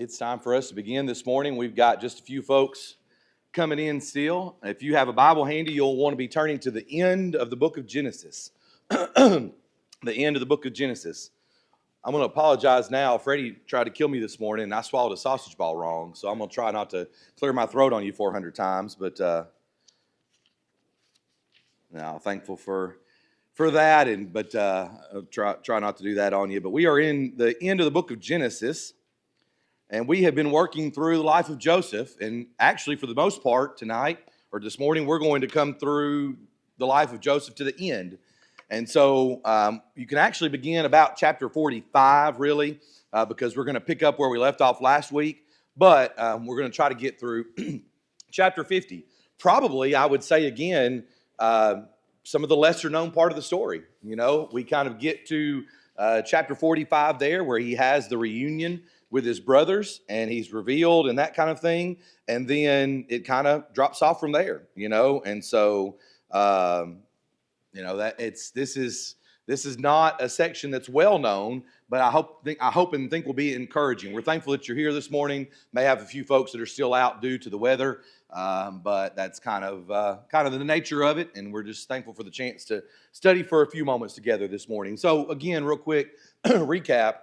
It's time for us to begin this morning. We've got just a few folks coming in still. If you have a Bible handy, you'll want to be turning to the end of the book of Genesis. The end of the book of Genesis. I'm going to apologize now. Freddie tried to kill me this morning, and I swallowed a sausage ball wrong, so I'm going to try not to clear my throat on you 400 times. But now, thankful for that, but I'll try not to do that on you. But we are in the end of the book of Genesis. And we have been working through the life of Joseph. And actually, for the most part, tonight or this morning, we're going to come through the life of Joseph to the end. And so you can actually begin about chapter 45, really, because we're going to pick up where we left off last week. But we're going to try to get through chapter 50. Probably, I would say again, some of the lesser known part of the story. You know, we kind of get to chapter 45 there, where he has the reunion with his brothers, and he's revealed and that kind of thing, and then it kind of drops off from there, you know. And so, that this is not a section that's well known, but I hope and think will be encouraging. We're thankful that you're here this morning. May have a few folks that are still out due to the weather, but that's kind of the nature of it, and we're just thankful for the chance to study for a few moments together this morning. So again, real quick recap.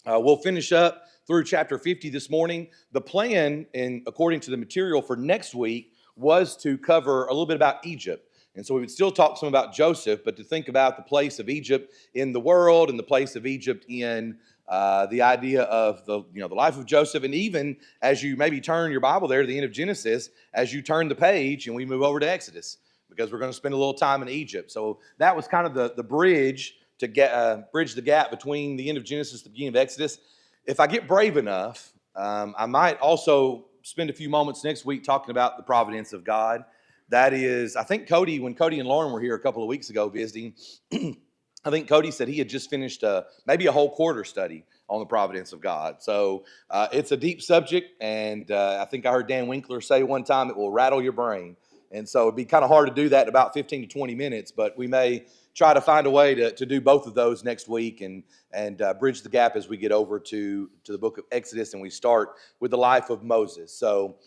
We'll finish up through chapter 50 this morning. The plan, according to the material for next week, was to cover a little bit about Egypt. And so we would still talk some about Joseph, but to think about the place of Egypt in the world and the place of Egypt in the idea of the life of Joseph. And even as you maybe turn your Bible there to the end of Genesis, as you turn the page and we move over to Exodus, because we're going to spend a little time in Egypt. So that was kind of the bridge to bridge the gap between the end of Genesis and the beginning of Exodus. If I get brave enough, I might also spend a few moments next week talking about the providence of God. That is, I think when Cody and Lauren were here a couple of weeks ago visiting, I think Cody said he had just finished maybe a whole quarter study on the providence of God. So it's a deep subject, and I think I heard Dan Winkler say one time it will rattle your brain. And so it'd be kind of hard to do that in about 15 to 20 minutes, but we may try to find a way to do both of those next week and bridge the gap as we get over to the book of Exodus and we start with the life of Moses. So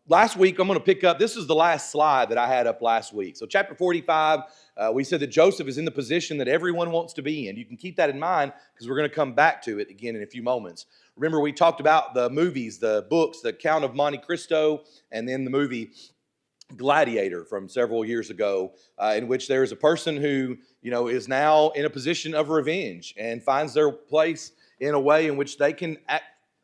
last week I'm going to pick up, this is the last slide that I had up last week. So chapter 45, we said that Joseph is in the position that everyone wants to be in. You can keep that in mind because we're going to come back to it again in a few moments. Remember, we talked about the movies, the books, the Count of Monte Cristo, and then the movie Gladiator from several years ago, in which there is a person who, is now in a position of revenge and finds their place in a way in which they can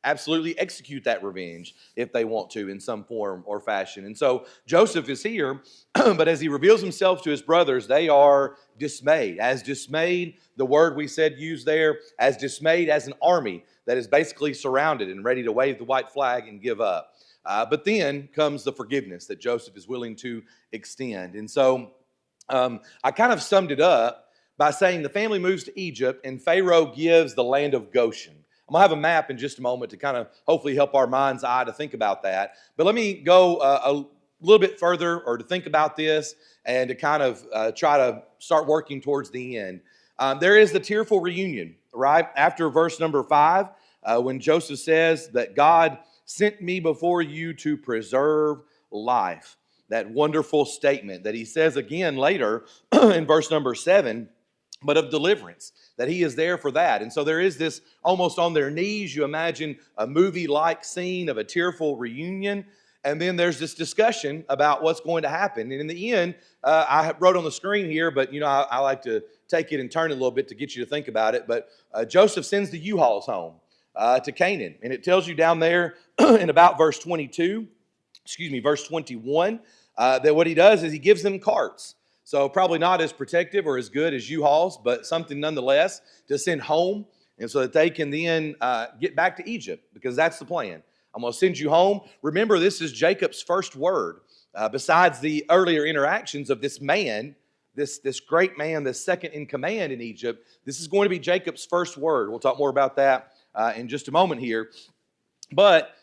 absolutely execute that revenge if they want to in some form or fashion. And so Joseph is here, but as he reveals himself to his brothers, they are dismayed. As dismayed, the word we said used there, as dismayed as an army that is basically surrounded and ready to wave the white flag and give up. But then comes the forgiveness that Joseph is willing to extend. And so I kind of summed it up by saying the family moves to Egypt and Pharaoh gives the land of Goshen. I'm going to have a map in just a moment to kind of hopefully help our mind's eye to think about that. But let me go a little bit further or to think about this and to kind of try to start working towards the end. There is the tearful reunion, right? After verse number 5, when Joseph says that God sent me before you to preserve life. That wonderful statement that he says again later in verse number 7, but of deliverance, that he is there for that. And so there is this almost on their knees, you imagine a movie-like scene of a tearful reunion. And then there's this discussion about what's going to happen. And in the end, I wrote on the screen here, but I like to take it and turn it a little bit to get you to think about it. But Joseph sends the U-Hauls home to Canaan. And it tells you down there in about verse 21, that what he does is he gives them carts. So probably not as protective or as good as U-Hauls, but something nonetheless to send home, and so that they can then get back to Egypt, because that's the plan. I'm going to send you home. Remember, this is Jacob's first word. Besides the earlier interactions of this man, this great man, this second in command in Egypt, this is going to be Jacob's first word. We'll talk more about that in just a moment here. But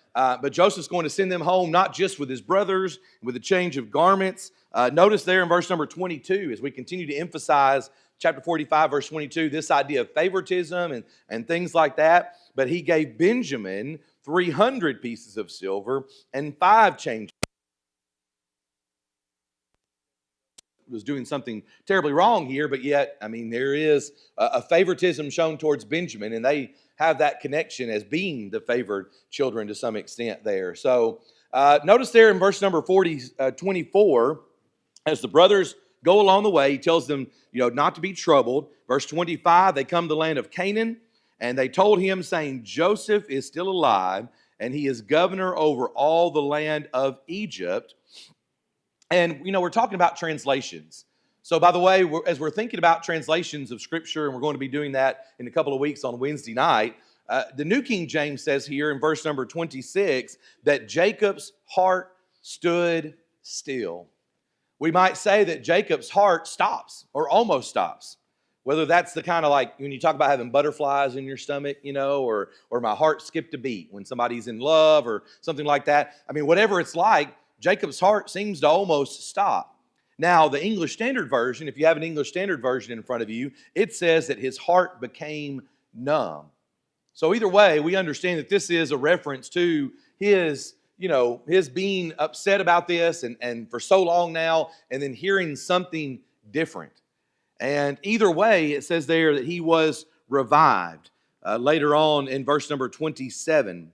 Joseph's going to send them home, not just with his brothers, with a change of garments. Notice there in verse number 22, as we continue to emphasize chapter 45, verse 22, this idea of favoritism and things like that. But he gave Benjamin 300 pieces of silver, and 5 change. Was doing something terribly wrong here, but yet, I mean, there is a favoritism shown towards Benjamin, and they have that connection as being the favored children to some extent there. So notice there in verse number 24, as the brothers go along the way, he tells them, not to be troubled. Verse 25, they come to the land of Canaan, and they told him, saying, Joseph is still alive, and he is governor over all the land of Egypt. And, we're talking about translations. So, by the way, as we're thinking about translations of Scripture, and we're going to be doing that in a couple of weeks on Wednesday night, the New King James says here in verse number 26 that Jacob's heart stood still. We might say that Jacob's heart stops or almost stops. Whether that's the kind of like when you talk about having butterflies in your stomach, or my heart skipped a beat when somebody's in love or something like that. I mean, whatever it's like, Jacob's heart seems to almost stop. Now, the English Standard Version, if you have an English Standard Version in front of you, it says that his heart became numb. So either way, we understand that this is a reference to his being upset about this and for so long now, and then hearing something different. And either way, it says there that he was revived. Later on in verse number 27,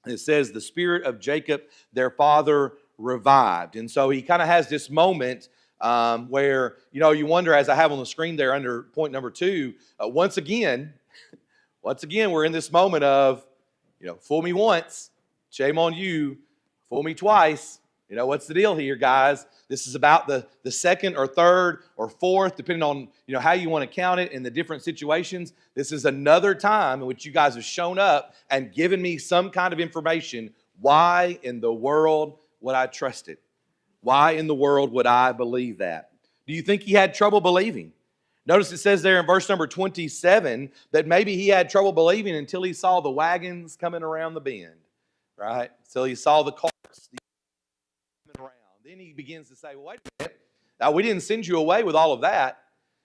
it says, the spirit of Jacob, their father, revived. And so he kind of has this moment where, you wonder, as I have on the screen there under point number 2, once again, we're in this moment of, fool me once, shame on you, fool me twice. What's the deal here, guys? This is about the second or third or fourth, depending on, how you want to count it in the different situations. This is another time in which you guys have shown up and given me some kind of information. Why in the world would I trust it? Why in the world would I believe that? Do you think he had trouble believing? Notice it says there in verse number 27 that maybe he had trouble believing until he saw the wagons coming around the bend, right? So he saw the carts coming around. Then he begins to say, well, wait a minute. Now, we didn't send you away with all of that.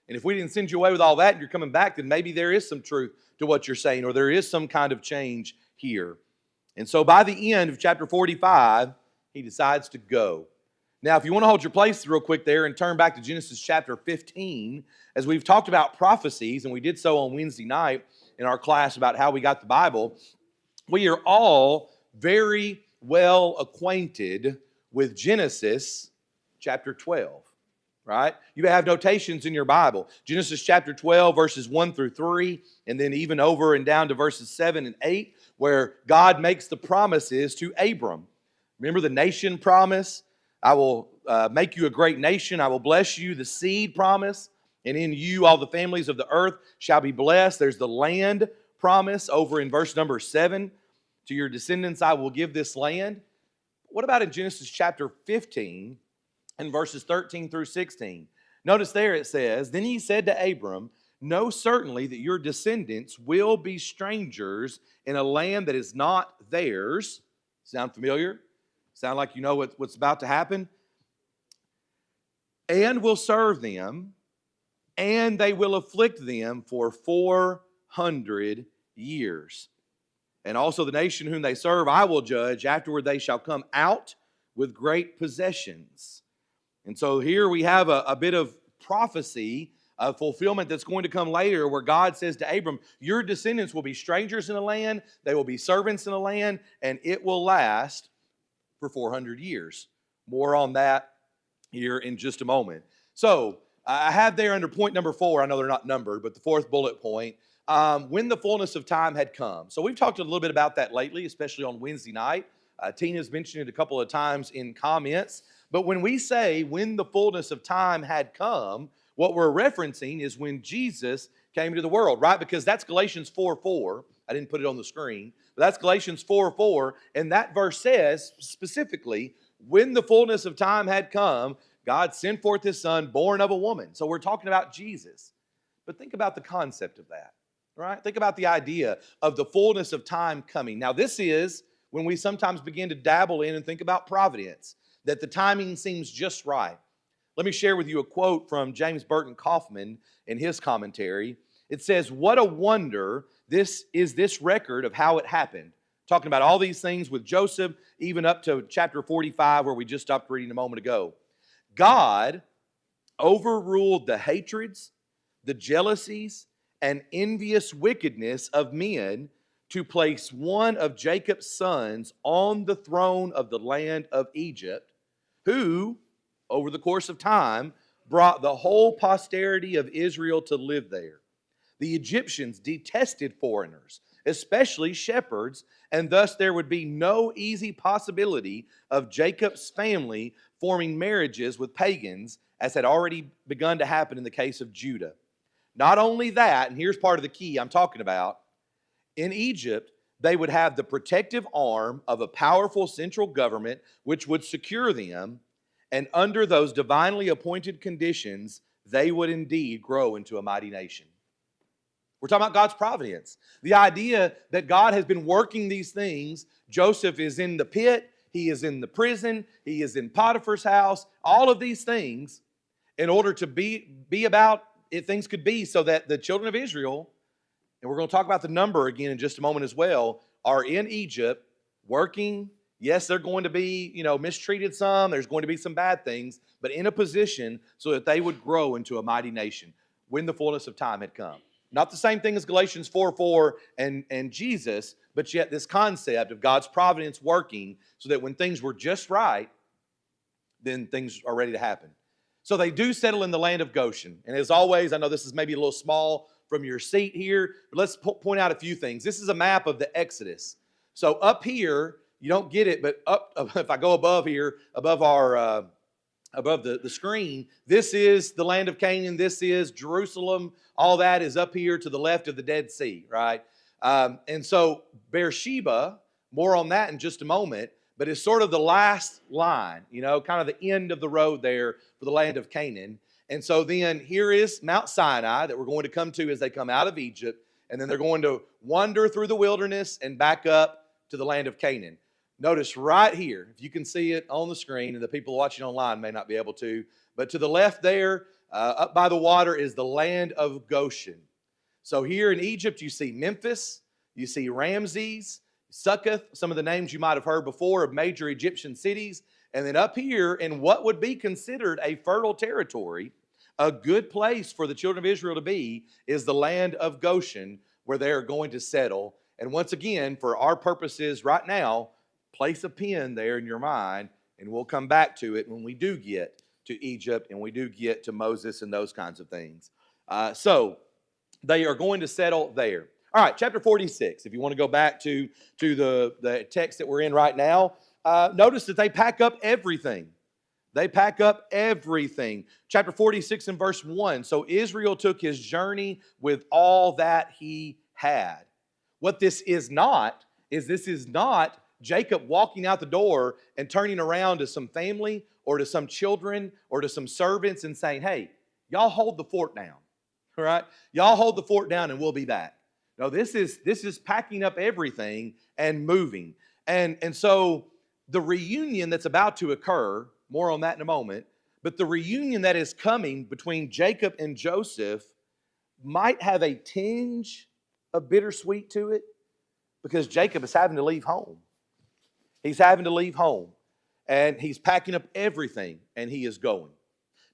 And if we didn't send you away with all that and you're coming back, then maybe there is some truth to what you're saying, or there is some kind of change here. And so by the end of chapter 45, he decides to go. Now, if you want to hold your place real quick there and turn back to Genesis chapter 15, as we've talked about prophecies, and we did so on Wednesday night in our class about how we got the Bible, we are all very well acquainted with Genesis chapter 12, right? You have notations in your Bible. Genesis chapter 12, verses 1 through 3, and then even over and down to verses 7 and 8, where God makes the promises to Abram. Remember the nation promise? I will make you a great nation. I will bless you. The seed promise. And in you all the families of the earth shall be blessed. There's the land promise over in verse number 7. To your descendants I will give this land. What about in Genesis chapter 15 and verses 13 through 16? Notice there it says, then he said to Abram, know certainly that your descendants will be strangers in a land that is not theirs. Sound familiar? Sound like you know what's about to happen? And will serve them, and they will afflict them for 400 years. And also the nation whom they serve I will judge. Afterward they shall come out with great possessions. And so here we have a bit of prophecy, a fulfillment that's going to come later, where God says to Abram, your descendants will be strangers in the land, they will be servants in the land, and it will last for 400 years. More on that here in just a moment. So I have there under point number 4, I know they're not numbered, but the 4th bullet point, when the fullness of time had come. So we've talked a little bit about that lately, especially on Wednesday night. Tina's mentioned it a couple of times in comments. But when we say when the fullness of time had come, what we're referencing is when Jesus came into the world, right? Because that's Galatians 4:4. I didn't put it on the screen, but that's Galatians 4:4. And that verse says specifically, when the fullness of time had come, God sent forth his son, born of a woman. So we're talking about Jesus. But think about the concept of that, right? Think about the idea of the fullness of time coming. Now, this is when we sometimes begin to dabble in and think about providence, that the timing seems just right. Let me share with you a quote from James Burton Kaufman in his commentary. It says, what a wonder this record of how it happened. talking about all these things with Joseph, even up to chapter 45, where we just stopped reading a moment ago. God overruled the hatreds, the jealousies, and envious wickedness of men to place one of Jacob's sons on the throne of the land of Egypt, who, over the course of time, brought the whole posterity of Israel to live there. The Egyptians detested foreigners, especially shepherds, and thus there would be no easy possibility of Jacob's family forming marriages with pagans, as had already begun to happen in the case of Judah. Not only that, and here's part of the key I'm talking about, in Egypt, they would have the protective arm of a powerful central government which would secure them, and under those divinely appointed conditions, they would indeed grow into a mighty nation. We're talking about God's providence. The idea that God has been working these things. Joseph is in the pit, he is in the prison, he is in Potiphar's house, all of these things in order to be about if things could be so that the children of Israel, and we're going to talk about the number again in just a moment as well, are in Egypt working. Yes, they're going to be, mistreated some. There's going to be some bad things, but in a position so that they would grow into a mighty nation when the fullness of time had come. Not the same thing as Galatians 4:4 and Jesus, but yet this concept of God's providence working so that when things were just right, then things are ready to happen. So they do settle in the land of Goshen. And as always, I know this is maybe a little small from your seat here, but let's point out a few things. This is a map of the Exodus. So up here, you don't get it, but up if I go above here, above our above the screen, this is the land of Canaan. This is Jerusalem. All that is up here to the left of the Dead Sea, right? And so Beersheba, more on that in just a moment, but it's sort of the last line, kind of the end of the road there for the land of Canaan. And so then here is Mount Sinai that we're going to come to as they come out of Egypt, and then they're going to wander through the wilderness and back up to the land of Canaan. Notice right here, if you can see it on the screen, and the people watching online may not be able to, but to the left there, up by the water, is the land of Goshen. So here in Egypt, you see Memphis, you see Ramses, Succoth, some of the names you might have heard before of major Egyptian cities. And then up here in what would be considered a fertile territory, a good place for the children of Israel to be, is the land of Goshen, where they are going to settle. And once again, for our purposes right now, place a pin there in your mind, and we'll come back to it when we do get to Egypt and we do get to Moses and those kinds of things. So they are going to settle there. All right, chapter 46, if you want to go back to the text that we're in right now, notice that they pack up everything. They pack up everything. Chapter 46 and verse 1, so Israel took his journey with all that he had. What this is not Jacob walking out the door and turning around to some family or to some children or to some servants and saying, hey, y'all hold the fort down, all right? Y'all hold the fort down and we'll be back. No, this is packing up everything and moving. And so the reunion that's about to occur, more on that in a moment, but the reunion that is coming between Jacob and Joseph might have a tinge of bittersweet to it because Jacob is having to leave home. He's having to leave home, and he's packing up everything, and he is going.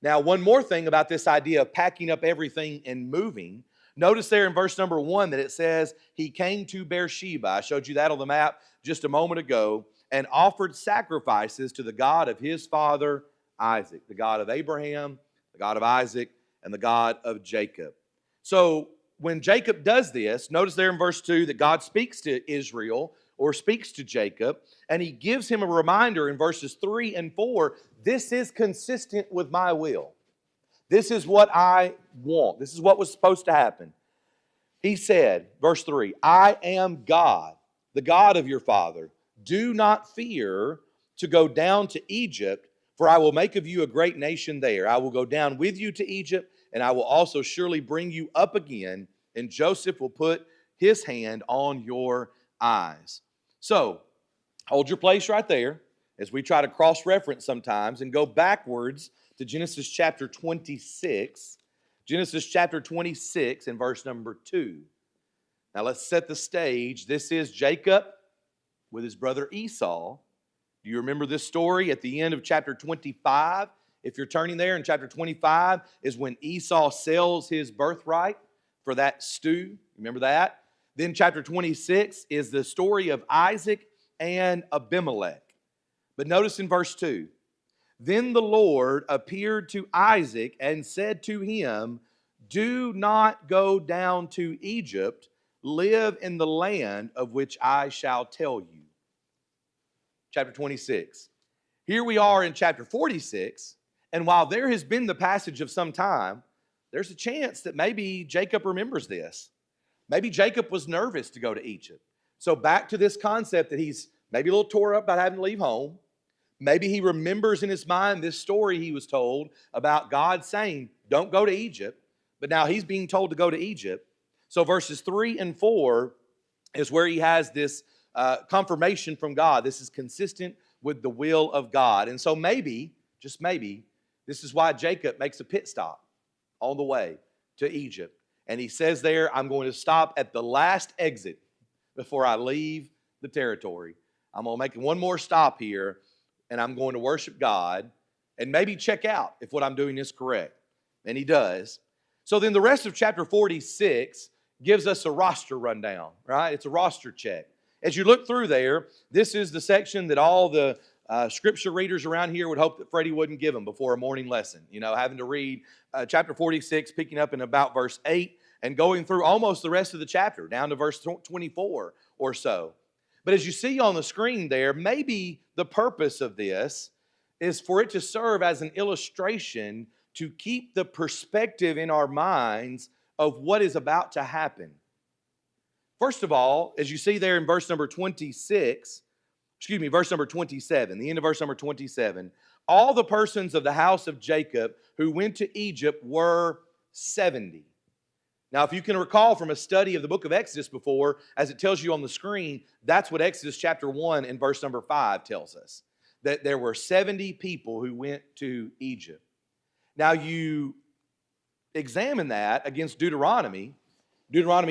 Now, one more thing about this idea of packing up everything and moving. Notice there in verse number 1 that it says, he came to Beersheba. I showed you that on the map just a moment ago, and offered sacrifices to the God of his father Isaac, the God of Abraham, the God of Isaac, and the God of Jacob. So when Jacob does this, notice there in verse 2 that God speaks to Israel or speaks to Jacob, and he gives him a reminder in verses 3 and 4, this is consistent with my will. This is what I want. This is what was supposed to happen. He said, verse 3, I am God, the God of your father. Do not fear to go down to Egypt, for I will make of you a great nation there. I will go down with you to Egypt, and I will also surely bring you up again, and Joseph will put his hand on your eyes. So, hold your place right there as we try to cross-reference sometimes and go backwards to Genesis chapter 26. Genesis chapter 26 and verse number 2. Now let's set the stage. This is Jacob with his brother Esau. Do you remember this story at the end of chapter 25? If you're turning there, in chapter 25 is when Esau sells his birthright for that stew. Remember that? Then chapter 26 is the story of Isaac and Abimelech. But notice in verse 2, then the Lord appeared to Isaac and said to him, do not go down to Egypt, live in the land of which I shall tell you. Chapter 26. Here we are in chapter 46, and while there has been the passage of some time, there's a chance that maybe Jacob remembers this. Maybe Jacob was nervous to go to Egypt. So back to this concept that he's maybe a little tore up about having to leave home. Maybe he remembers in his mind this story he was told about God saying, don't go to Egypt. But now he's being told to go to Egypt. So verses 3 and 4 is where he has this confirmation from God. This is consistent with the will of God. And so maybe, just maybe, this is why Jacob makes a pit stop on the way to Egypt. And he says there, I'm going to stop at the last exit before I leave the territory. I'm going to make one more stop here, and I'm going to worship God and maybe check out if what I'm doing is correct. And he does. So then the rest of chapter 46 gives us a roster rundown, right? It's a roster check. As you look through there, this is the section that all the scripture readers around here would hope that Freddie wouldn't give them before a morning lesson. You know, having to read chapter 46, picking up in about verse 8, and going through almost the rest of the chapter, down to verse 24 or so. But as you see on the screen there, maybe the purpose of this is for it to serve as an illustration to keep the perspective in our minds of what is about to happen. First of all, as you see there in verse number 27, the end of verse number 27, all the persons of the house of Jacob who went to Egypt were 70. Now, if you can recall from a study of the book of Exodus before, as it tells you on the screen, that's what Exodus chapter 1 and verse number 5 tells us, that there were 70 people who went to Egypt. Now, you examine that against Deuteronomy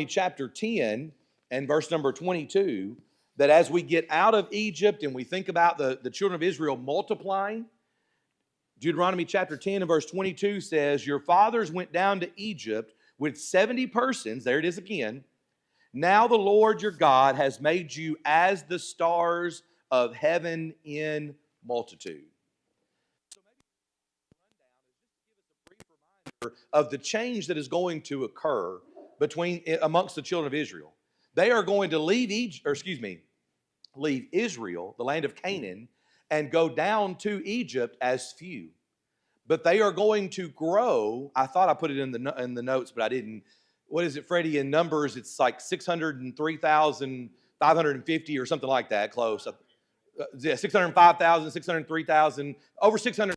chapter 10 and verse number 22, that as we get out of Egypt and we think about the children of Israel multiplying, Deuteronomy chapter 10 and verse 22 says, your fathers went down to Egypt with 70 persons, there it is again. Now the Lord your God has made you as the stars of heaven in multitude. So maybe the rundown is just to give us a brief reminder of the change that is going to occur amongst the children of Israel. They are going to leave Israel, the land of Canaan, and go down to Egypt as few. But they are going to grow. I thought I put it in the notes, but I didn't. What is it, Freddie? In Numbers, it's like 603,550 or something like that, close. 605,000, 603,000, over 600,000.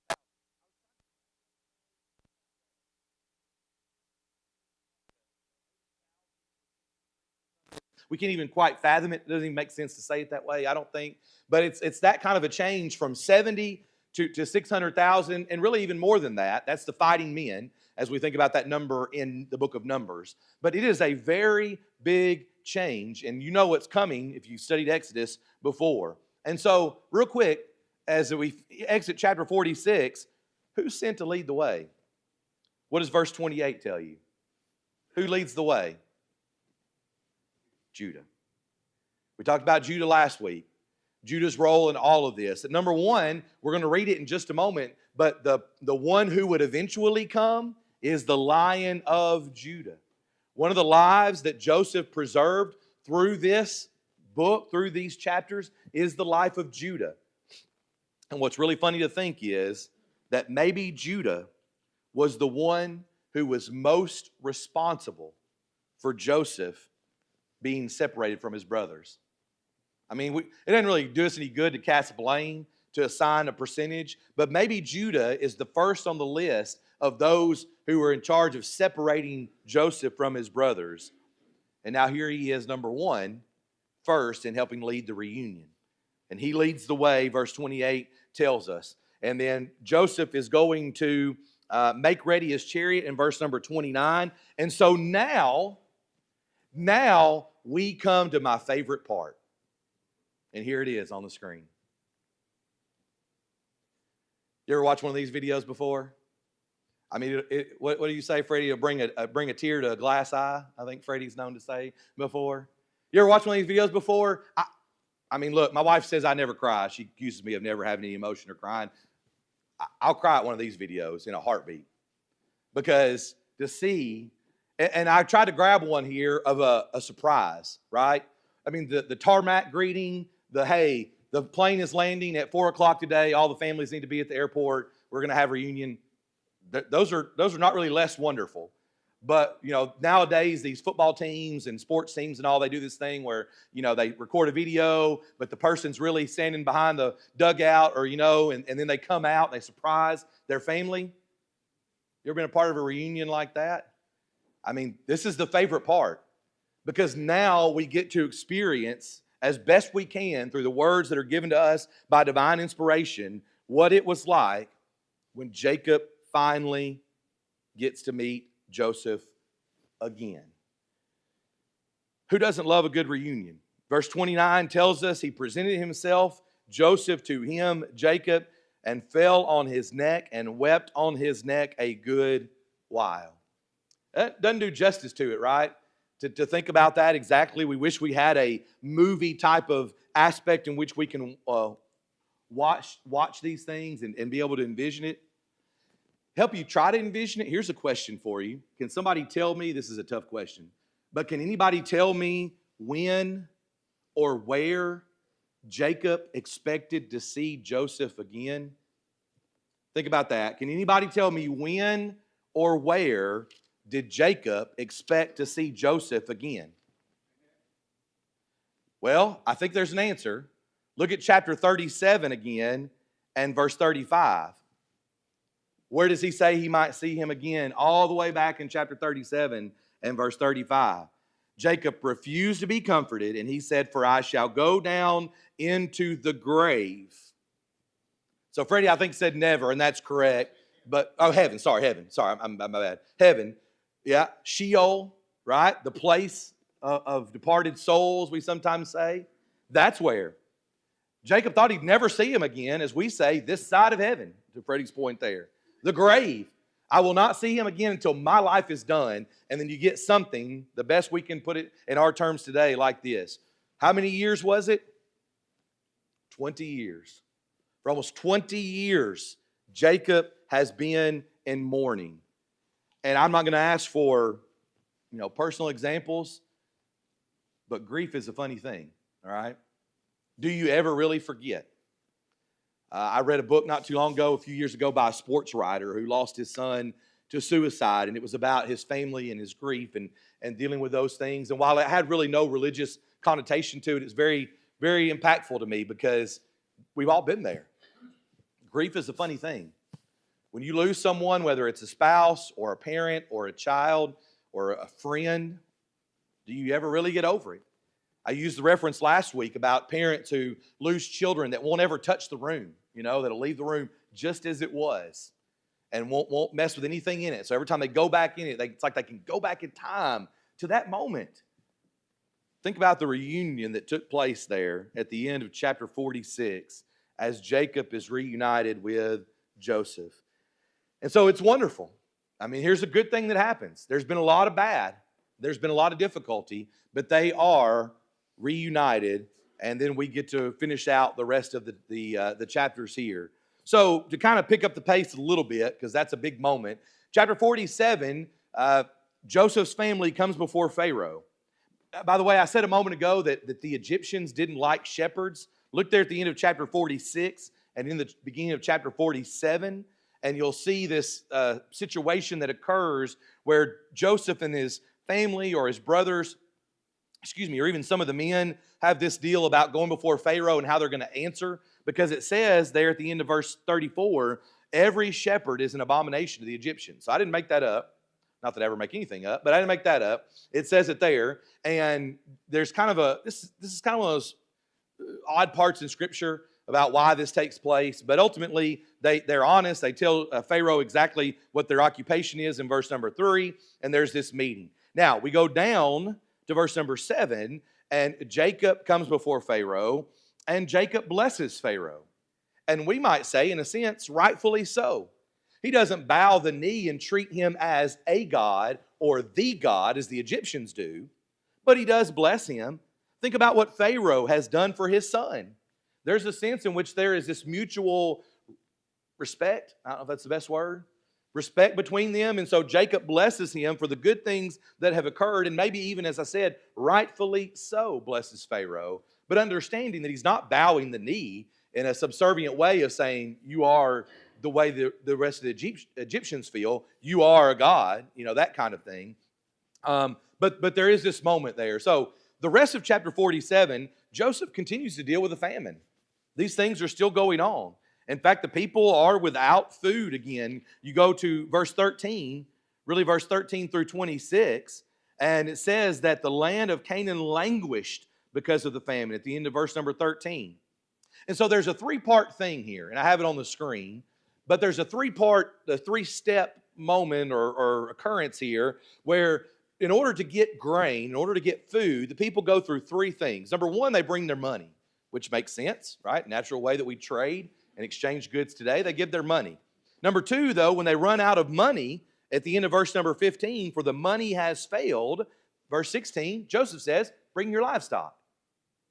We can't even quite fathom it. It doesn't even make sense to say it that way, I don't think. But it's that kind of a change from 70 to 600,000, and really even more than that. That's the fighting men, as we think about that number in the book of Numbers. But it is a very big change, and you know what's coming if you studied Exodus before. And so, real quick, as we exit chapter 46, who's sent to lead the way? What does verse 28 tell you? Who leads the way? Judah. We talked about Judah last week. Judah's role in all of this. At number one, we're going to read it in just a moment, but the one who would eventually come is the Lion of Judah. One of the lives that Joseph preserved through this book, through these chapters, is the life of Judah. And what's really funny to think is that maybe Judah was the one who was most responsible for Joseph being separated from his brothers. I mean, it doesn't really do us any good to cast blame, to assign a percentage, but maybe Judah is the first on the list of those who were in charge of separating Joseph from his brothers. And now here he is, number one, first in helping lead the reunion. And he leads the way, verse 28 tells us. And then Joseph is going to make ready his chariot in verse number 29. And so now we come to my favorite part. And here it is on the screen. You ever watch one of these videos before? I mean, what do you say, Freddie? Bring a tear to a glass eye, I think Freddie's known to say before. You ever watch one of these videos before? I mean, look, my wife says I never cry. She accuses me of never having any emotion or crying. I'll cry at one of these videos in a heartbeat. Because to see, and I tried to grab one here of a surprise, right? I mean, the tarmac greeting, hey, the plane is landing at 4 o'clock today. All the families need to be at the airport. We're going to have a reunion. Those are not really less wonderful. But, you know, nowadays these football teams and sports teams and all, they do this thing where, you know, they record a video, but the person's really standing behind the dugout or, you know, and then they come out and they surprise their family. You ever been a part of a reunion like that? I mean, this is the favorite part because now we get to experience as best we can through the words that are given to us by divine inspiration what it was like when Jacob finally gets to meet Joseph again. Who doesn't love a good reunion? Verse 29 tells us he presented himself, Joseph, to him, Jacob, and fell on his neck and wept on his neck a good while. That doesn't do justice to it, right? To think about that exactly. We wish we had a movie type of aspect in which we can watch these things and be able to envision it. Help you try to envision it. Here's a question for you. Can somebody tell me, this is a tough question, but can anybody tell me when or where Jacob expected to see Joseph again? Think about that. Can anybody tell me when or where did Jacob expect to see Joseph again? Well, I think there's an answer. Look at chapter 37 again and verse 35. Where does he say he might see him again? All the way back in chapter 37 and verse 35. Jacob refused to be comforted, and he said, "For I shall go down into the grave." So Freddie, I think, said never, and that's correct. But, heaven. Sorry, I'm my bad. Heaven, yeah, Sheol, right? The place of departed souls, we sometimes say. That's where. Jacob thought he'd never see him again, as we say, this side of heaven, to Freddie's point there. The grave. I will not see him again until my life is done. And then you get something, the best we can put it in our terms today, like this. How many years was it? 20 years. For almost 20 years, Jacob has been in mourning. And I'm not going to ask for, personal examples, but grief is a funny thing, all right? Do you ever really forget? I read a book not too long ago, a few years ago, by a sports writer who lost his son to suicide, and it was about his family and his grief and dealing with those things. And while it had really no religious connotation to it, it's very, very impactful to me because we've all been there. Grief is a funny thing. When you lose someone, whether it's a spouse or a parent or a child or a friend, do you ever really get over it? I used the reference last week about parents who lose children that won't ever touch the room, that'll leave the room just as it was and won't mess with anything in it. So every time they go back in it, it's like they can go back in time to that moment. Think about the reunion that took place there at the end of chapter 46 as Jacob is reunited with Joseph. And so it's wonderful. I mean, here's a good thing that happens. There's been a lot of bad. There's been a lot of difficulty, but they are reunited, and then we get to finish out the rest of the chapters here. So to kind of pick up the pace a little bit, because that's a big moment, chapter 47, Joseph's family comes before Pharaoh. By the way, I said a moment ago that the Egyptians didn't like shepherds. Look there at the end of chapter 46 and in the beginning of chapter 47, and you'll see this situation that occurs where Joseph and his family or his brothers, or even some of the men have this deal about going before Pharaoh and how they're going to answer, because it says there at the end of verse 34, every shepherd is an abomination to the Egyptians. So I didn't make that up. Not that I ever make anything up, but I didn't make that up. It says it there, and there's kind of this is kind of one of those odd parts in Scripture about why this takes place, but ultimately they're honest. They tell Pharaoh exactly what their occupation is in verse number 3, and there's this meeting. Now, we go down to verse number 7, and Jacob comes before Pharaoh, And Jacob blesses Pharaoh. And we might say, in a sense, rightfully so. He doesn't bow the knee and treat him as a god or the god as the Egyptians do, but he does bless him. Think about what Pharaoh has done for his son. There's a sense in which there is this mutual respect. I don't know if that's the best word. Respect between them. And so Jacob blesses him for the good things that have occurred. And maybe even, as I said, rightfully so blesses Pharaoh. But understanding that he's not bowing the knee in a subservient way of saying, you are the way the rest of the Egyptians feel. You are a god, that kind of thing. But there is this moment there. So the rest of chapter 47, Joseph continues to deal with a famine. These things are still going on. In fact, the people are without food again. You go to verse 13, really verse 13 through 26, and it says that the land of Canaan languished because of the famine at the end of verse number 13. And so there's a three-part thing here, and I have it on the screen, but there's a three-step moment or occurrence here where in order to get grain, in order to get food, the people go through three things. Number one, they bring their money, which makes sense, right? Natural way that we trade and exchange goods today, they give their money. Number two, though, when they run out of money, at the end of verse number 15, for the money has failed, verse 16, Joseph says, bring your livestock.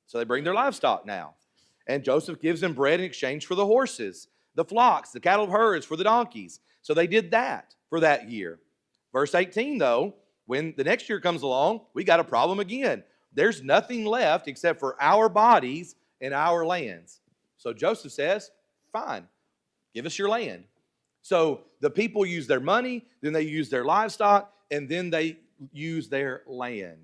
So they bring their livestock now. And Joseph gives them bread in exchange for the horses, the flocks, the cattle of herds, for the donkeys. So they did that for that year. Verse 18, though, when the next year comes along, we got a problem again. There's nothing left except for our bodies and our lands. So Joseph says, fine, give us your land. So the people use their money, then they use their livestock, and then they use their land.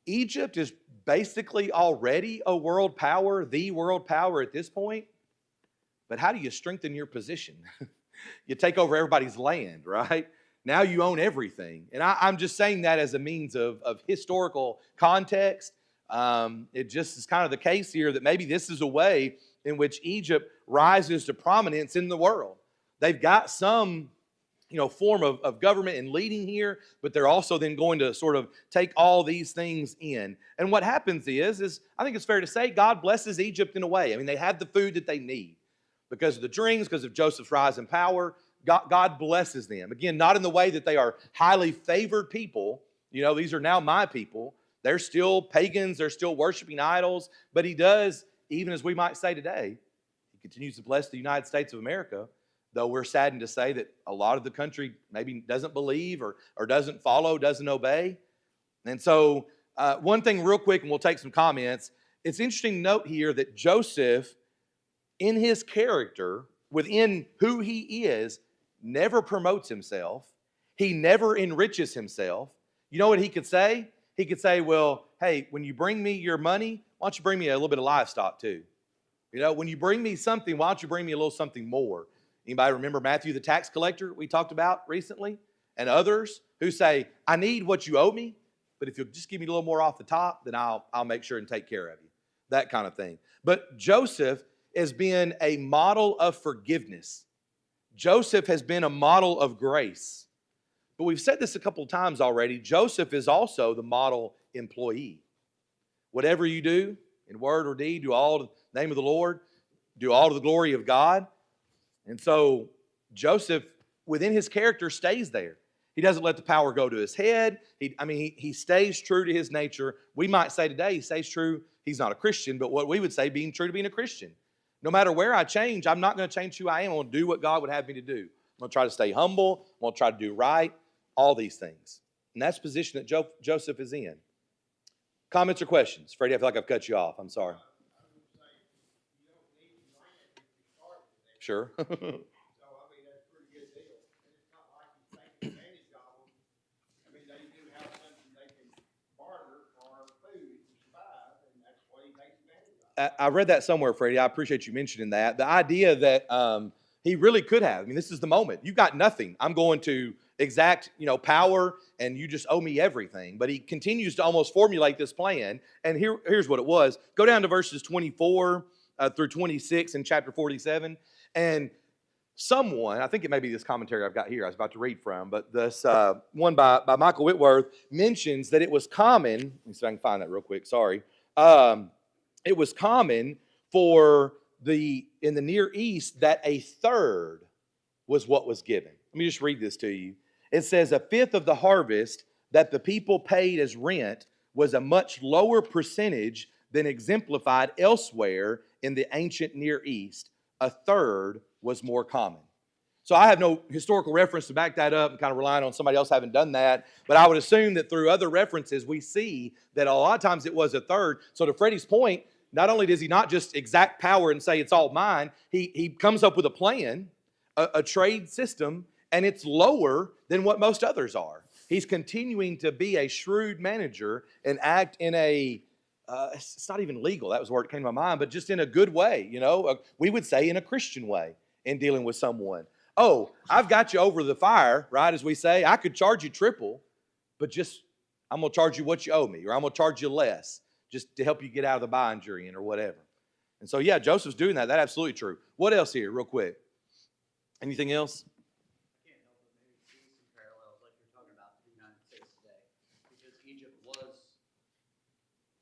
Egypt is basically already a world power, the world power at this point. But how do you strengthen your position? You take over everybody's land, right? Now you own everything. And I'm just saying that as a means of historical context. It just is kind of the case here that maybe this is a way in which Egypt rises to prominence in the world. They've got some form of government and leading here, but they're also then going to sort of take all these things in. And what happens is I think it's fair to say God blesses Egypt in a way. I mean, they have the food that they need because of the dreams, because of Joseph's rise in power. God blesses them. Again, not in the way that they are highly favored people. These are now my people. They're still pagans. They're still worshiping idols. But he does, even as we might say today, he continues to bless the United States of America, though we're saddened to say that a lot of the country maybe doesn't believe or doesn't follow, doesn't obey. And so one thing real quick, and we'll take some comments. It's interesting to note here that Joseph, in his character, within who he is, never promotes himself. He never enriches himself. You know what he could say? He could say, well, hey, when you bring me your money, why don't you bring me a little bit of livestock too? When you bring me something, why don't you bring me a little something more? Anybody remember Matthew the tax collector we talked about recently? And others who say, I need what you owe me, but if you'll just give me a little more off the top, then I'll make sure and take care of you. That kind of thing. But Joseph has been a model of forgiveness. Joseph has been a model of grace. But we've said this a couple of times already. Joseph is also the model employee. Whatever you do, in word or deed, do all in the name of the Lord, do all to the glory of God. And so Joseph, within his character, stays there. He doesn't let the power go to his head. He stays true to his nature. We might say today he stays true. He's not a Christian, but what we would say being true to being a Christian. No matter where I change, I'm not going to change who I am. I'm going to do what God would have me to do. I'm going to try to stay humble. I'm going to try to do right. All these things. And that's the position that Joseph is in. Comments or questions? Freddie, I feel like I've cut you off. I'm sorry. Sure. That's a pretty good deal. And it's not like he's taking advantage of them. They do have something they can barter for food to survive, and that's what he takes advantage of. I read that somewhere, Freddie. I appreciate you mentioning that. The idea that he really could have. This is the moment. You've got nothing. I'm going to exact, power, and you just owe me everything. But he continues to almost formulate this plan. And here's what it was. Go down to verses 24 through 26 in chapter 47. And someone, I think it may be this commentary I've got here, I was about to read from, but this one by Michael Whitworth mentions that it was common, let me see if I can find that real quick, sorry. It it was common for in the Near East that a third was what was given. Let me just read this to you. It says a fifth of the harvest that the people paid as rent was a much lower percentage than exemplified elsewhere in the ancient Near East. A third was more common. So I have no historical reference to back that up and kind of relying on somebody else having done that. But I would assume that through other references, we see that a lot of times it was a third. So to Freddie's point, not only does he not just exact power and say it's all mine, he comes up with a plan, a trade system, and it's lower than what most others are. He's continuing to be a shrewd manager and act in a, it's not even legal, that was the word that came to my mind, but just in a good way, we would say in a Christian way in dealing with someone. Oh, I've got you over the fire, right, as we say. I could charge you triple, but I'm going to charge you what you owe me, or I'm going to charge you less just to help you get out of the bind you're in or whatever. And so, yeah, Joseph's doing that. That's absolutely true. What else here, real quick? Anything else? I can't help but maybe see some parallels like you're talking about the United States today, because Egypt was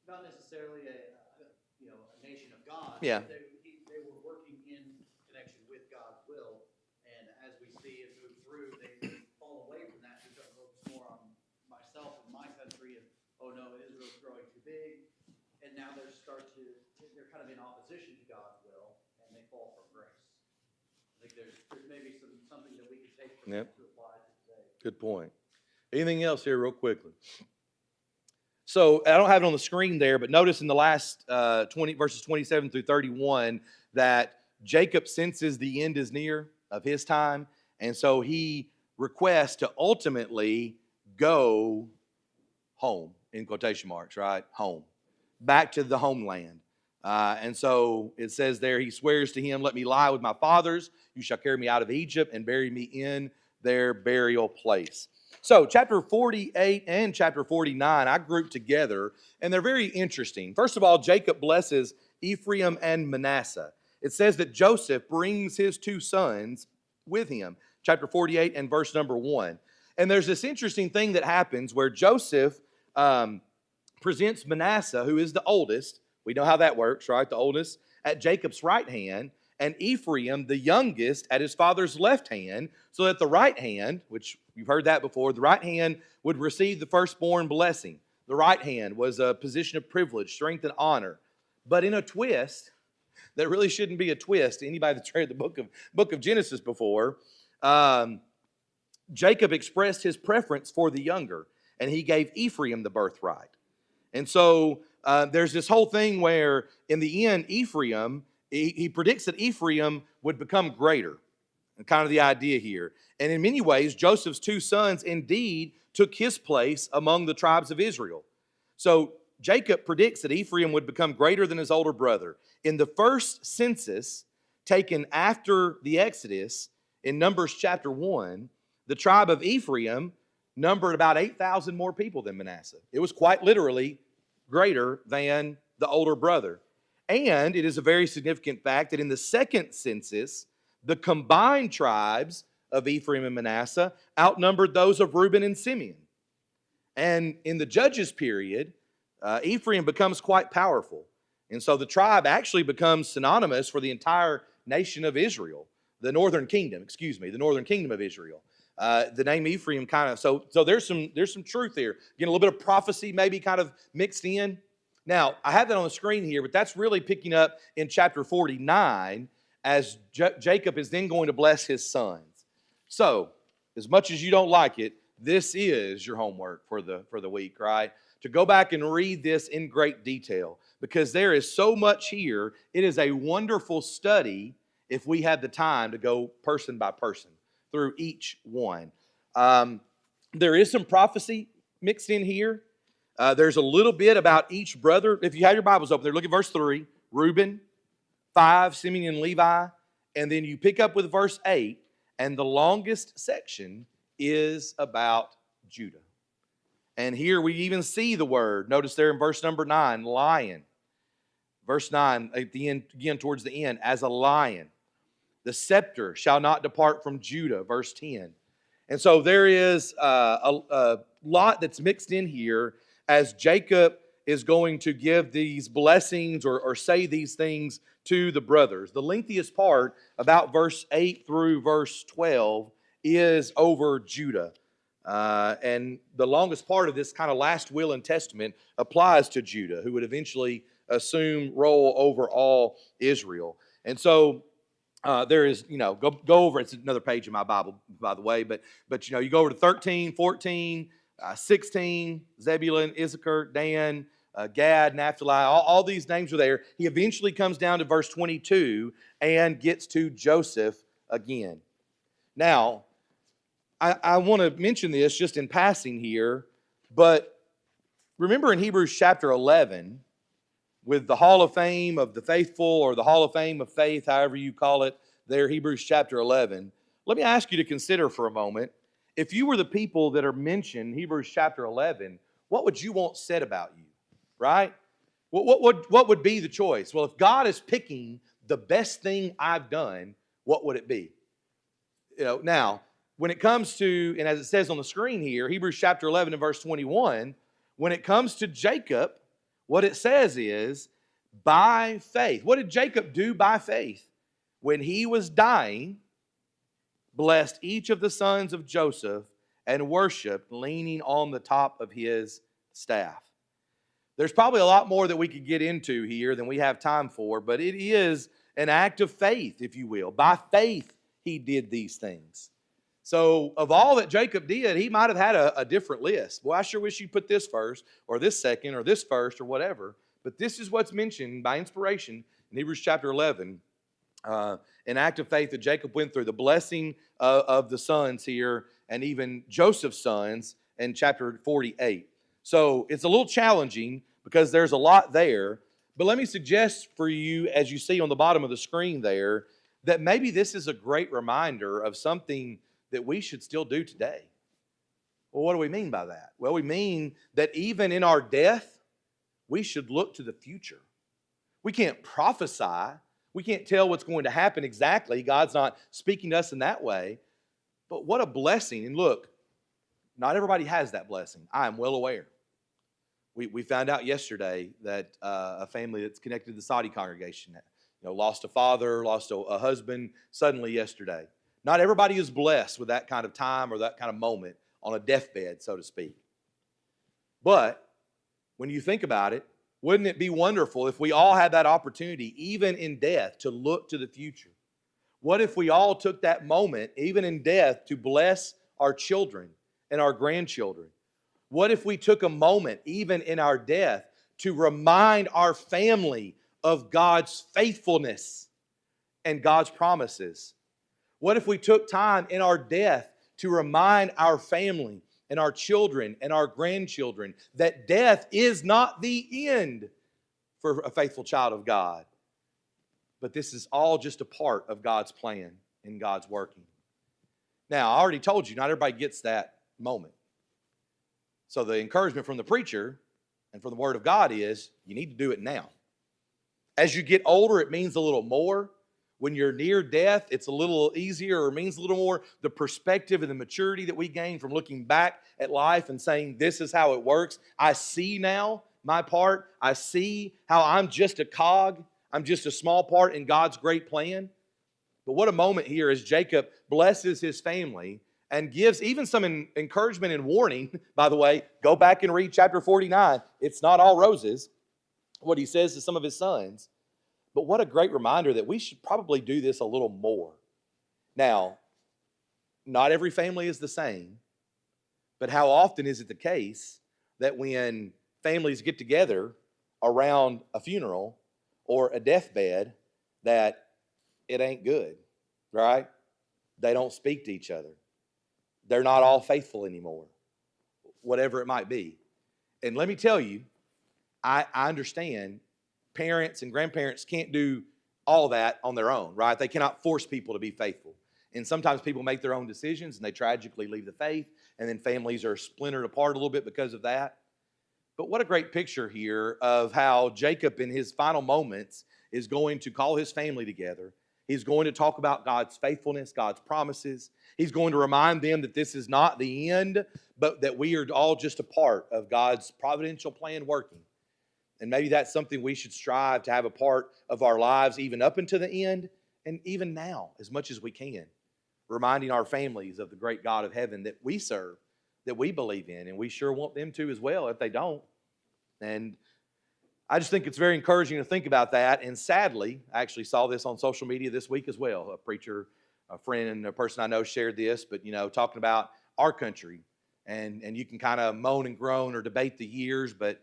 not necessarily a nation of God. Yeah. They were working in connection with God's will. And as we see it move through, they fall away from that because it focus more on myself and my country, and oh no, Israel's growing too big. And now they're kind of in opposition to God's will, and they fall from grace. I think there's maybe something that we could take from that to apply to today. Good point. Anything else here real quickly? So I don't have it on the screen there, but notice in the last verses 27 through 31 that Jacob senses the end is near of his time, and so he requests to ultimately go home, in quotation marks, right? Home. Back to the homeland. And so it says there, he swears to him, let me lie with my fathers. You shall carry me out of Egypt and bury me in their burial place. So chapter 48 and chapter 49, I grouped together, and they're very interesting. First of all, Jacob blesses Ephraim and Manasseh. It says that Joseph brings his two sons with him, chapter 48 and verse number 1. And there's this interesting thing that happens where Joseph presents Manasseh, who is the oldest. We know how that works, right? The oldest at Jacob's right hand, and Ephraim, the youngest, at his father's left hand, so that the right hand, which you've heard that before, the right hand would receive the firstborn blessing. The right hand was a position of privilege, strength, and honor. But in a twist, that really shouldn't be a twist. Anybody that's read the book of Genesis before, Jacob expressed his preference for the younger, and he gave Ephraim the birthright. And so there's this whole thing where in the end, Ephraim, he predicts that Ephraim would become greater, and kind of the idea here. And in many ways, Joseph's two sons indeed took his place among the tribes of Israel. So Jacob predicts that Ephraim would become greater than his older brother. In the first census taken after the Exodus, in Numbers chapter 1, the tribe of Ephraim numbered about 8,000 more people than Manasseh. It was quite literally greater than the older brother. And it is a very significant fact that in the second census, the combined tribes of Ephraim and Manasseh outnumbered those of Reuben and Simeon. And in the Judges period, Ephraim becomes quite powerful. And so the tribe actually becomes synonymous for the entire nation of Israel, the northern kingdom of Israel. The name Ephraim kind of, so there's some truth here. Again, a little bit of prophecy maybe kind of mixed in. Now, I have that on the screen here, but that's really picking up in chapter 49 as Jacob is then going to bless his sons. So, as much as you don't like it, this is your homework for the week, right? To go back and read this in great detail, because there is so much here. It is a wonderful study if we had the time to go person by person through each one. There is some prophecy mixed in here. There's a little bit about each brother. If you have your Bibles open there, look at verse 3. Reuben, 5, Simeon and Levi. And then you pick up with verse 8. And the longest section is about Judah. And here we even see the word. Notice there in verse number 9, lion. Verse 9, at the end, again towards the end, as a lion. The scepter shall not depart from Judah, verse 10. And so there is a lot that's mixed in here as Jacob is going to give these blessings or say these things to the brothers. The lengthiest part, about verse 8 through verse 12, is over Judah. And the longest part of this kind of last will and testament applies to Judah, who would eventually assume role over all Israel. And so there is, go over, it's another page in my Bible, by the way, but you go over to 13, 14, 16, Zebulun, Issachar, Dan, Gad, Naphtali, all these names are there. He eventually comes down to verse 22 and gets to Joseph again. Now, I want to mention this just in passing here, but remember in Hebrews chapter 11, with the Hall of Fame of the Faithful, or the Hall of Fame of Faith, however you call it, there, Hebrews chapter 11. Let me ask you to consider for a moment, if you were the people that are mentioned in Hebrews chapter 11, what would you want said about you, right? What would be the choice? Well, if God is picking the best thing I've done, what would it be? Now, when it comes to, and as it says on the screen here, Hebrews chapter 11 and verse 21, when it comes to Jacob, what it says is, by faith. What did Jacob do by faith? When he was dying, blessed each of the sons of Joseph and worshiped, leaning on the top of his staff. There's probably a lot more that we could get into here than we have time for, but it is an act of faith, if you will. By faith, he did these things. So of all that Jacob did, he might have had a different list. Well, I sure wish you put this first, or this second, or this first, or whatever. But this is what's mentioned by inspiration in Hebrews chapter 11. An act of faith that Jacob went through, the blessing of the sons here, and even Joseph's sons in chapter 48. So it's a little challenging because there's a lot there. But let me suggest for you, as you see on the bottom of the screen there, that maybe this is a great reminder of something that we should still do today. Well, what do we mean by that? Well, we mean that even in our death, we should look to the future. We can't prophesy. We can't tell what's going to happen exactly. God's not speaking to us in that way. But what a blessing. And look, not everybody has that blessing. I am well aware. We found out yesterday that a family that's connected to the Saudi congregation lost a father, lost a husband suddenly yesterday. Not everybody is blessed with that kind of time or that kind of moment on a deathbed, so to speak. But when you think about it, wouldn't it be wonderful if we all had that opportunity, even in death, to look to the future? What if we all took that moment, even in death, to bless our children and our grandchildren? What if we took a moment, even in our death, to remind our family of God's faithfulness and God's promises? What if we took time in our death to remind our family and our children and our grandchildren that death is not the end for a faithful child of God, but this is all just a part of God's plan and God's working? Now, I already told you, not everybody gets that moment. So the encouragement from the preacher and from the Word of God is, you need to do it now. As you get older, it means a little more. When you're near death, it's a little easier, or means a little more. The perspective and the maturity that we gain from looking back at life and saying, this is how it works. I see now my part. I see how I'm just a cog. I'm just a small part in God's great plan. But what a moment here as Jacob blesses his family and gives even some encouragement and warning. By the way, go back and read chapter 49. It's not all roses, what he says to some of his sons. But what a great reminder that we should probably do this a little more. Now, not every family is the same, but how often is it the case that when families get together around a funeral or a deathbed, that it ain't good, right? They don't speak to each other. They're not all faithful anymore, whatever it might be. And let me tell you, I understand parents and grandparents can't do all that on their own, right? They cannot force people to be faithful. And sometimes people make their own decisions and they tragically leave the faith, and then families are splintered apart a little bit because of that. But what a great picture here of how Jacob in his final moments is going to call his family together. He's going to talk about God's faithfulness, God's promises. He's going to remind them that this is not the end, but that we are all just a part of God's providential plan working. And maybe that's something we should strive to have a part of our lives, even up until the end, and even now, as much as we can. Reminding our families of the great God of heaven that we serve, that we believe in, and we sure want them to as well if they don't. And I just think it's very encouraging to think about that. And sadly, I actually saw this on social media this week as well. A preacher, a friend, and a person I know shared this, but talking about our country. And you can kind of moan and groan or debate the years, but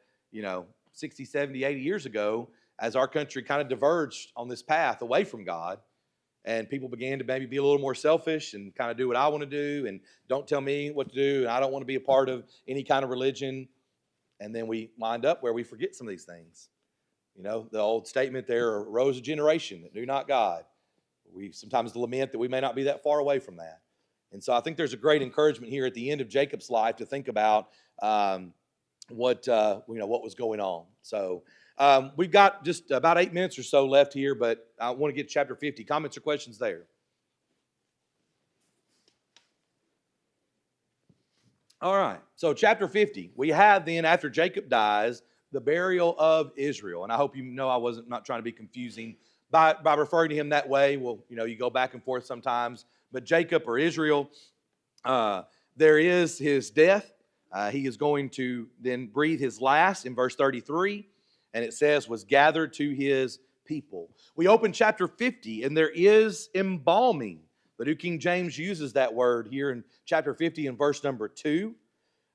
60, 70, 80 years ago, as our country kind of diverged on this path away from God, and people began to maybe be a little more selfish and kind of do what I want to do, and don't tell me what to do, and I don't want to be a part of any kind of religion. And then we wind up where we forget some of these things. The old statement there arose a generation that knew not God. We sometimes lament that we may not be that far away from that. And so I think there's a great encouragement here at the end of Jacob's life to think about what was going on. So we've got just about 8 minutes or so left here, but I want to get to chapter 50. Comments or questions there? All right, so chapter 50, we have then, after Jacob dies, the burial of Israel. And I hope you know I wasn't not trying to be confusing by referring to him that way. Well, you go back and forth sometimes. But Jacob, or Israel, there is his death. He is going to then breathe his last in verse 33. And it says, was gathered to his people. We open chapter 50, and there is embalming. The New King James uses that word here in chapter 50 in verse number 2.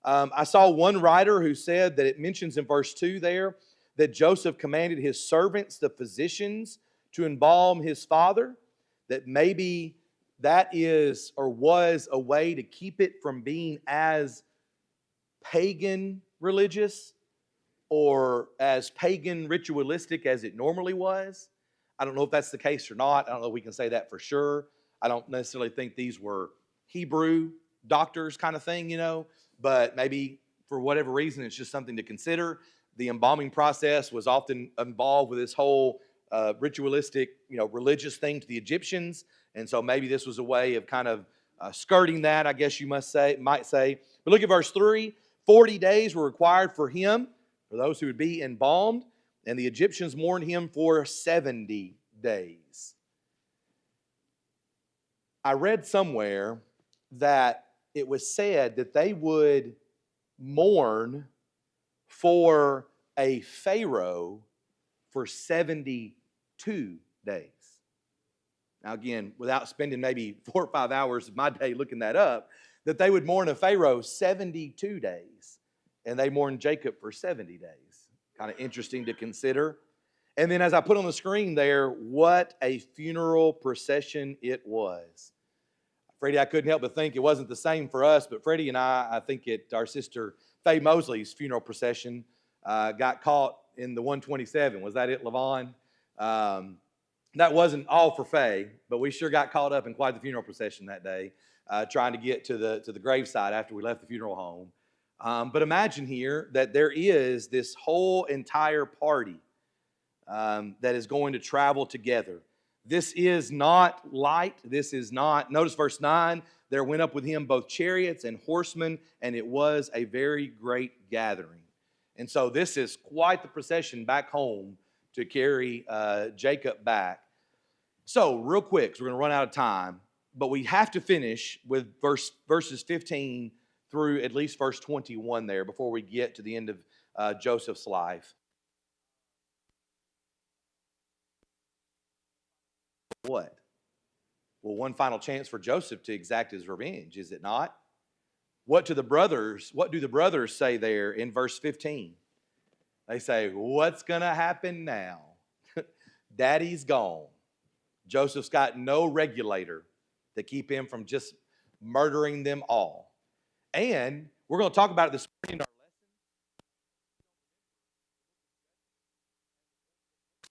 I saw one writer who said that it mentions in verse 2 there that Joseph commanded his servants, the physicians, to embalm his father, that maybe that is or was a way to keep it from being as pagan religious or as pagan ritualistic as it normally was. I don't know if that's the case or not. I don't know if we can say that for sure. I don't necessarily think these were Hebrew doctors kind of thing, but maybe for whatever reason, it's just something to consider. The embalming process was often involved with this whole ritualistic, religious thing to the Egyptians. And so maybe this was a way of kind of skirting that, I guess you might say. But look at verse 3. 40 days were required for him, for those who would be embalmed, and the Egyptians mourned him for 70 days. I read somewhere that it was said that they would mourn for a pharaoh for 72 days. Now again, without spending maybe 4 or 5 hours of my day looking that up, that they would mourn a pharaoh 72 days, and they mourned Jacob for 70 days. Kind of interesting to consider. And then as I put on the screen there, what a funeral procession it was. Freddie, I couldn't help but think it wasn't the same for us, but Freddie and I think our sister Faye Mosley's funeral procession got caught in the 127. Was that it, Levon? That wasn't all for Faye, but we sure got caught up in quite the funeral procession that day, trying to get to the graveside after we left the funeral home. But imagine here that there is this whole entire party that is going to travel together. This is not light. This is not. Notice verse 9. There went up with him both chariots and horsemen, and it was a very great gathering. And so this is quite the procession back home to carry Jacob back. So real quick, because we're going to run out of time, but we have to finish with verses 15 through at least verse 21 there before we get to the end of Joseph's life. What? Well, one final chance for Joseph to exact his revenge, is it not? What do the brothers say there in verse 15? They say, what's going to happen now? Daddy's gone. Joseph's got no regulator to keep him from just murdering them all. And we're going to talk about it this morning in our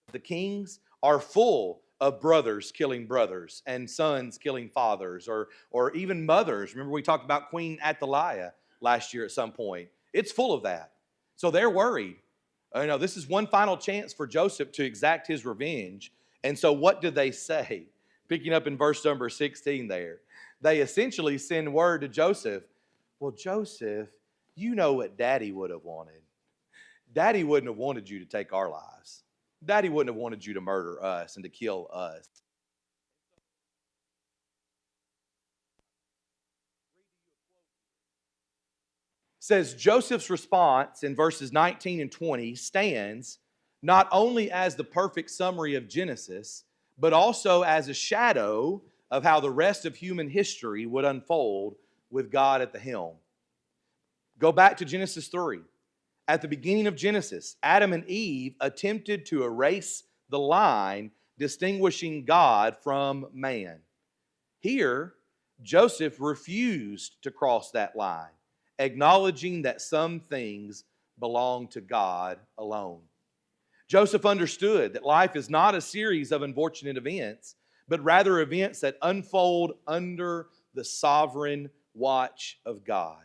lesson. The Kings are full of brothers killing brothers and sons killing fathers, or even mothers. Remember we talked about Queen Athaliah last year at some point. It's full of that. So they're worried. This is one final chance for Joseph to exact his revenge. And so what do they say? Picking up in verse number 16 there. They essentially send word to Joseph. Well, Joseph, you know what Daddy would have wanted. Daddy wouldn't have wanted you to take our lives. Daddy wouldn't have wanted you to murder us and to kill us. Says Joseph's response in verses 19 and 20 stands not only as the perfect summary of Genesis, but also as a shadow of how the rest of human history would unfold with God at the helm. Go back to Genesis 3. At the beginning of Genesis, Adam and Eve attempted to erase the line distinguishing God from man. Here, Joseph refused to cross that line, acknowledging that some things belong to God alone. Joseph understood that life is not a series of unfortunate events, but rather events that unfold under the sovereign watch of God.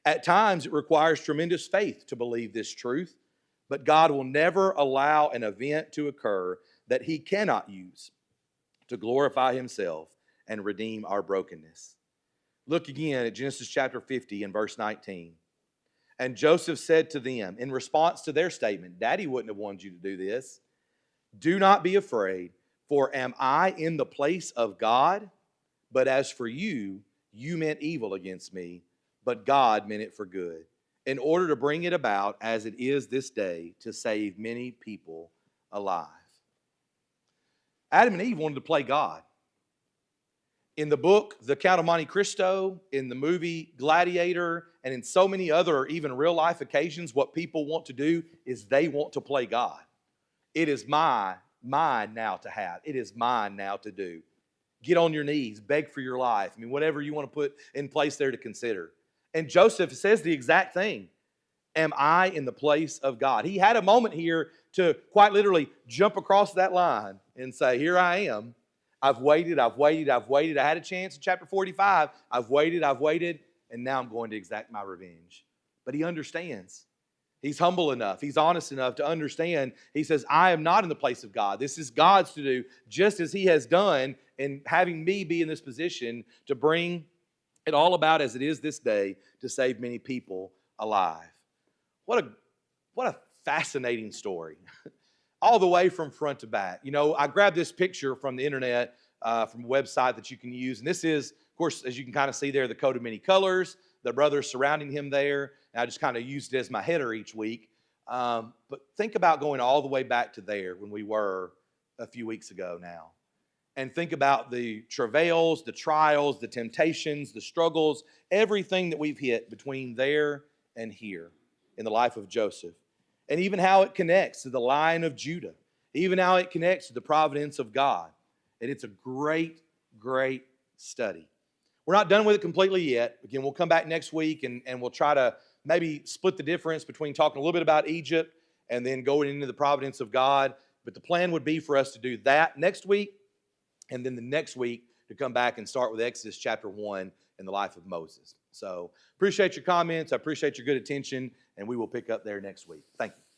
At times, it requires tremendous faith to believe this truth, but God will never allow an event to occur that He cannot use to glorify Himself and redeem our brokenness. Look again at Genesis chapter 50 and verse 19. And Joseph said to them, in response to their statement, Daddy wouldn't have wanted you to do this. Do not be afraid, for am I in the place of God? But as for you, you meant evil against me, but God meant it for good, in order to bring it about as it is this day, to save many people alive. Adam and Eve wanted to play God. In the book, The Count of Monte Cristo, in the movie Gladiator, and in so many other even real-life occasions, what people want to do is they want to play God. It is mine now to have. It is mine now to do. Get on your knees, beg for your life. I mean, whatever you want to put in place there to consider. And Joseph says the exact thing. Am I in the place of God? He had a moment here to quite literally jump across that line and say, here I am. I've waited. I had a chance in chapter 45. I've waited, and now I'm going to exact my revenge. But he understands. He's humble enough. He's honest enough to understand. He says, I am not in the place of God. This is God's to do, just as He has done in having me be in this position to bring it all about as it is this day to save many people alive. What a fascinating story. All the way from front to back. You know, I grabbed this picture from the internet, from a website that you can use. And this is, of course, as you can kind of see there, the coat of many colors, the brothers surrounding him there. And I just kind of used it as my header each week. But think about going all the way back to there when we were a few weeks ago now. And think about the travails, the trials, the temptations, the struggles, everything that we've hit between there and here in the life of Joseph. And even how it connects to the Lion of Judah. Even how it connects to the providence of God. And it's a great, great study. We're not done with it completely yet. Again, we'll come back next week and we'll try to maybe split the difference between talking a little bit about Egypt and then going into the providence of God. But the plan would be for us to do that next week, and then the next week to come back and start with Exodus chapter 1 in the life of Moses. So appreciate your comments. I appreciate your good attention, and we will pick up there next week. Thank you.